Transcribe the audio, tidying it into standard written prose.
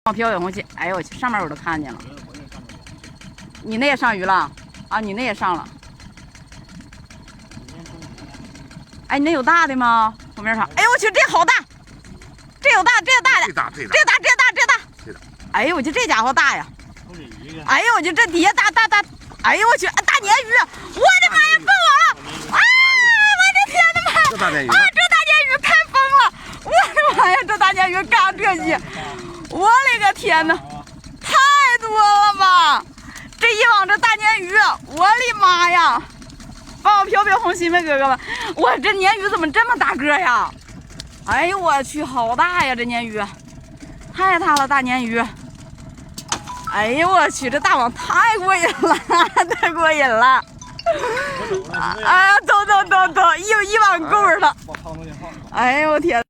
往漂远红旗，哎呦我去，上面我都看见了。你那也上鱼了啊？你那也上了。哎，你那有大的吗？旁边上。哎呦我去，这好大，这有大，这有大的，这大。哎呦我去，这家伙大呀！哎呦我去，这底下大。哎呦我去，大鲶鱼！我的妈呀，疯我了！啊！我的天呐妈！这大鲶鱼啊，这大鲶鱼太疯了！我的妈呀，这大鲶鱼干这些，我勒个天呐，太多了吧！这一网这大鲶鱼，我的妈呀！帮我漂红心呗，哥哥们！我这鲶鱼怎么这么大个呀？哎呦我去，好大呀！这鲶鱼太大了，大鲶鱼！哎呦我去，这大网太过瘾了，太过瘾了！哎呀，走，一网够了！哎呦我天！